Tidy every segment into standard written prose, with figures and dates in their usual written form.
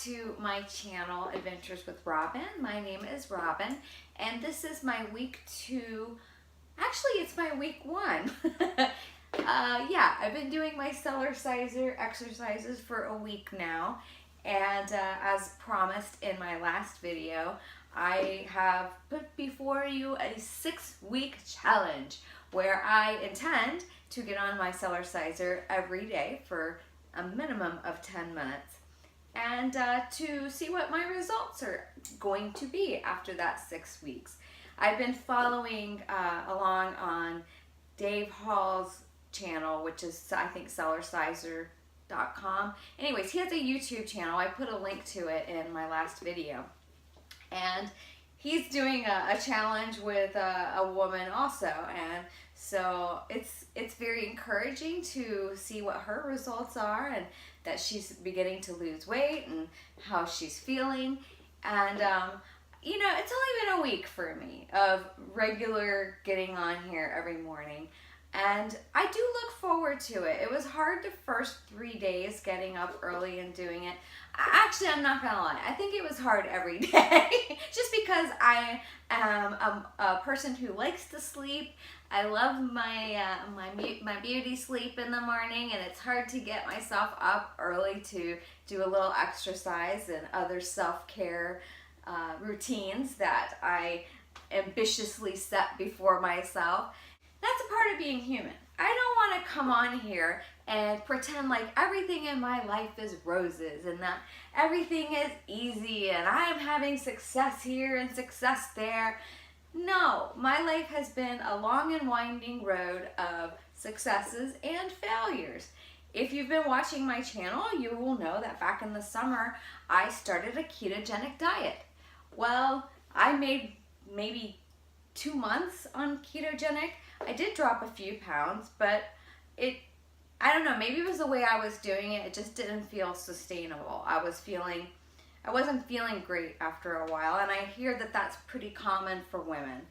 to my channel, Adventures with Robin. My name is Robin, and this is my week 2. Actually, it's my week 1. Yeah, I've been doing my Cellerciser exercises for a week now, and as promised in my last video, I have put before you a 6-week challenge where I intend to get on my Cellerciser every day for a minimum of 10 minutes and to see what my results are going to be after that 6 weeks. I've been following along on Dave Hall's channel, which is, I think, Cellerciser.com. Anyways, he has a YouTube channel. I put a link to it in my last video. And he's doing a challenge with a woman also, and so it's very encouraging to see what her results are and that she's beginning to lose weight and how she's feeling. And you know, it's only been a week for me of regular getting on here every morning, and I do look forward to it. It was hard the first 3 days getting up early and doing it. Actually, I'm not gonna lie, I think it was hard every day just because I am a person who likes to sleep. I love my beauty sleep in the morning, and it's hard to get myself up early to do a little exercise and other self-care routines that I ambitiously set before myself. That's a part of being human. I don't want to come on here and pretend like everything in my life is roses and that everything is easy and I am having success here and success there. No, my life has been a long and winding road of successes and failures. If you've been watching my channel, you will know that back in the summer, I started a ketogenic diet. Well, I made maybe 2 months on ketogenic. I did drop a few pounds, but I don't know, maybe it was the way I was doing it. It just didn't feel sustainable. I wasn't feeling great after a while, and I hear that that's pretty common for women.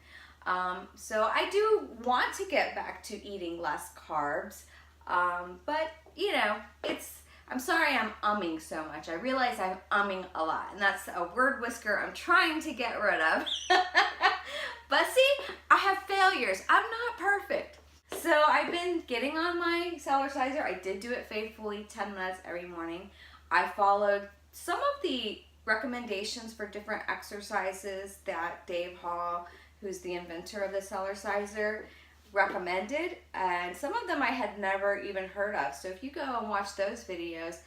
So I do want to get back to eating less carbs, but you know, I'm sorry I'm umming so much. I realize I'm umming a lot, and that's a word whisker I'm trying to get rid of. But see, I have failures. I'm not perfect. So I've been getting on my Cellerciser. I did do it faithfully, 10 minutes every morning. I followed some of the recommendations for different exercises that Dave Hall, who's the inventor of the Cellerciser, recommended, and some of them I had never even heard of. So if you go and watch those videos,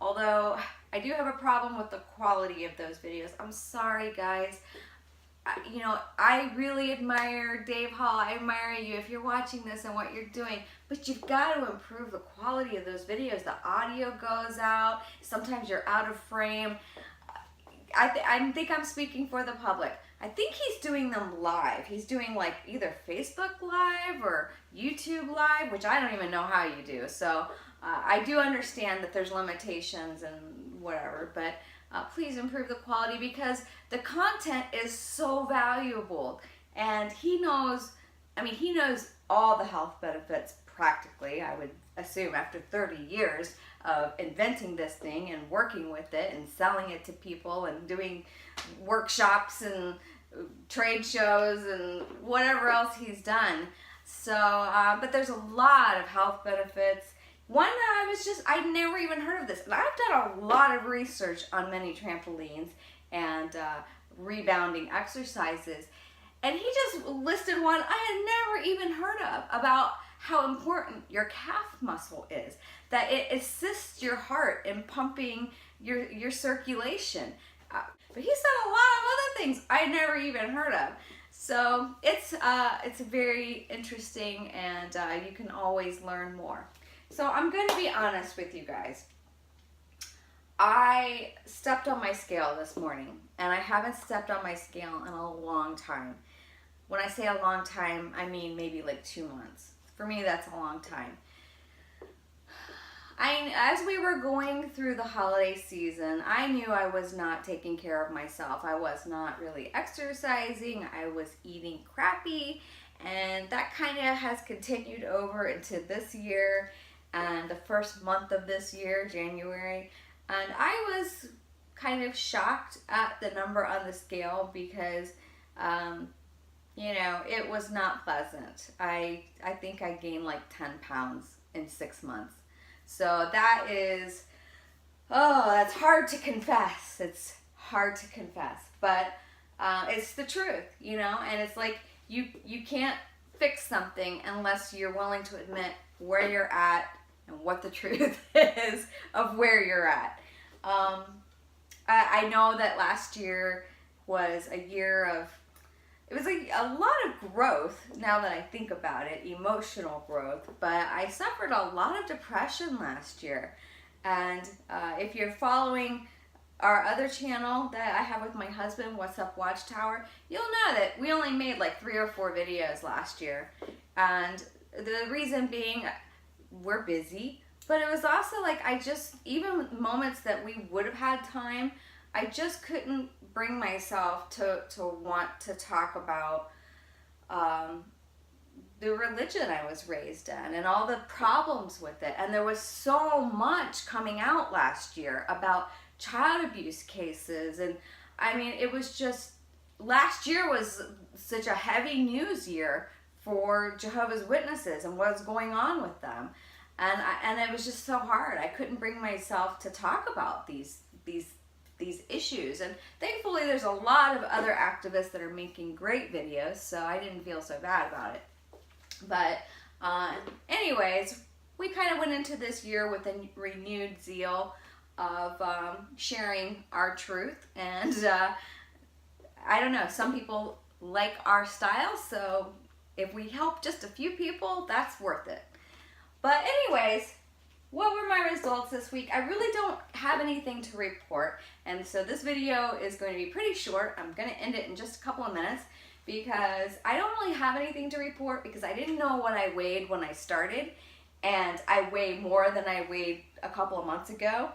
although I do have a problem with the quality of those videos, I'm sorry guys. You know, I really admire Dave Hall. I admire you if you're watching this and what you're doing, but you've got to improve the quality of those videos. The audio goes out. Sometimes you're out of frame. I think I'm speaking for the public. I think he's doing them live. He's doing like either Facebook Live or YouTube Live, which I don't even know how you do. So I do understand that there's limitations and whatever, but please improve the quality because the content is so valuable, and he knows all the health benefits practically, I would assume, after 30 years of inventing this thing and working with it and selling it to people and doing workshops and trade shows and whatever else he's done. So, but there's a lot of health benefits. One that I'd never even heard of this. And I've done a lot of research on mini-trampolines and rebounding exercises. And he just listed one I had never even heard of about how important your calf muscle is. That it assists your heart in pumping your circulation. But he said a lot of other things I had never even heard of. So it's very interesting, and you can always learn more. So I'm going to be honest with you guys. I stepped on my scale this morning, and I haven't stepped on my scale in a long time. When I say a long time, I mean maybe like 2 months. For me, that's a long time. As we were going through the holiday season, I knew I was not taking care of myself. I was not really exercising. I was eating crappy, and that kind of has continued over into this year and the first month of this year, January. And I was kind of shocked at the number on the scale because, you know, it was not pleasant. I think I gained like 10 pounds in 6 months. So that is, oh, that's hard to confess. It's hard to confess, but it's the truth, you know, and it's like you can't fix something unless you're willing to admit where you're at and what the truth is of where you're at. I know that last year was a year of, it was like a lot of growth now that I think about it, emotional growth, but I suffered a lot of depression last year. And if you're following our other channel that I have with my husband, What's Up Watchtower, you'll know that we only made like 3 or 4 videos last year. And the reason being, we're busy, but it was also like even moments that we would have had time, I just couldn't bring myself to want to talk about the religion I was raised in and all the problems with it. And there was so much coming out last year about child abuse cases. And I mean, it was just, last year was such a heavy news year for Jehovah's Witnesses and what's going on with them. And it was just so hard. I couldn't bring myself to talk about these issues. And thankfully there's a lot of other activists that are making great videos, so I didn't feel so bad about it. But anyways, we kind of went into this year with a renewed zeal of sharing our truth. And I don't know, some people like our style, so if we help just a few people, that's worth it. But anyways, what were my results this week? I really don't have anything to report, and so this video is going to be pretty short. I'm going to end it in just a couple of minutes because I don't really have anything to report because I didn't know what I weighed when I started, and I weigh more than I weighed a couple of months ago.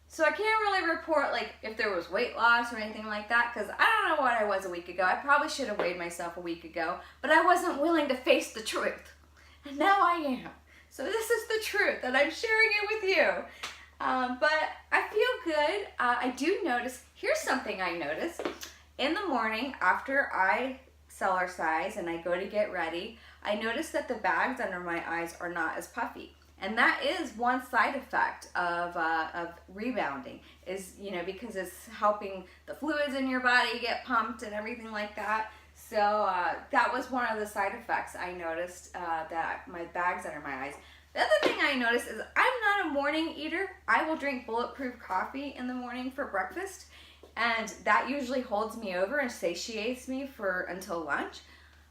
So I can't really report like if there was weight loss or anything like that because I don't know what I was a week ago. I probably should have weighed myself a week ago, but I wasn't willing to face the truth. And now I am. So this is the truth and I'm sharing it with you. But I feel good. I do notice, here's something I notice. In the morning after I Cellercise and I go to get ready, I notice that the bags under my eyes are not as puffy. And that is one side effect of rebounding, is, you know, because it's helping the fluids in your body get pumped and everything like that. So that was one of the side effects I noticed, that my bags under my eyes. The other thing I noticed is I'm not a morning eater. I will drink bulletproof coffee in the morning for breakfast, and that usually holds me over and satiates me until lunch.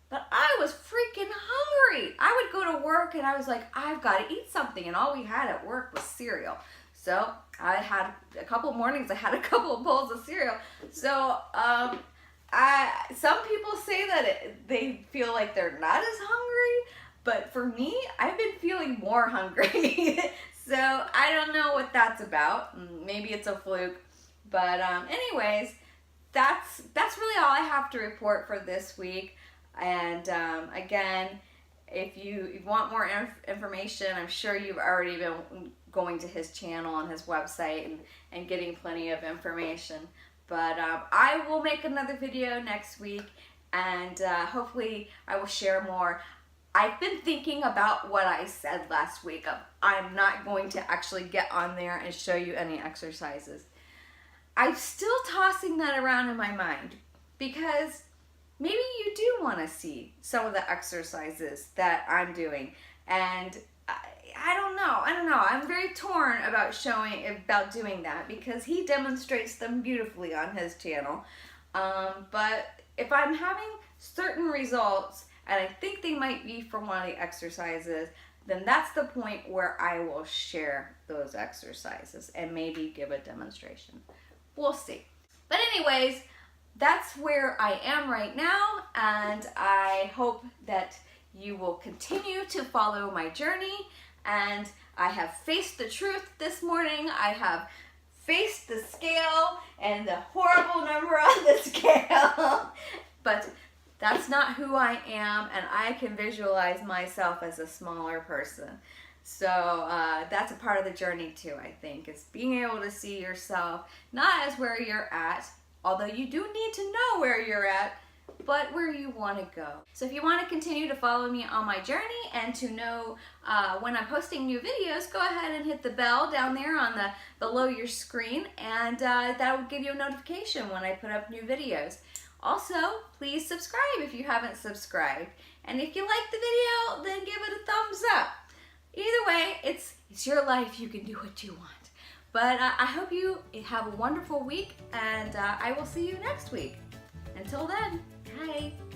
But I was freaking hungry. I would go to work and I was like, I've got to eat something. And all we had at work was cereal. So I had a couple mornings, I had a couple of bowls of cereal. So some people say that they feel like they're not as hungry. But for me, I've been feeling more hungry. So I don't know what that's about. Maybe it's a fluke. But anyways, that's really all I have to report for this week. And again, if you want more information, I'm sure you've already been going to his channel on his website and getting plenty of information. But I will make another video next week, and hopefully I will share more. I've been thinking about what I said last week. I'm not going to actually get on there and show you any exercises. I'm still tossing that around in my mind because maybe you do want to see some of the exercises that I'm doing, and I don't know. I'm very torn about doing that because he demonstrates them beautifully on his channel. But if I'm having certain results and I think they might be from one of the exercises, then that's the point where I will share those exercises and maybe give a demonstration. We'll see. But anyways, that's where I am right now, and I hope that you will continue to follow my journey. And I have faced the truth this morning. I have faced the scale and the horrible number on the scale. But that's not who I am, and I can visualize myself as a smaller person. So that's a part of the journey too, I think, is being able to see yourself not as where you're at, although you do need to know where you're at, but where you want to go. So if you want to continue to follow me on my journey and to know when I'm posting new videos, go ahead and hit the bell down there on the below your screen, and that will give you a notification when I put up new videos. Also, please subscribe if you haven't subscribed. And if you like the video, then give it a thumbs up. Either way, it's your life. You can do what you want. But I hope you have a wonderful week, and I will see you next week. Until then, bye.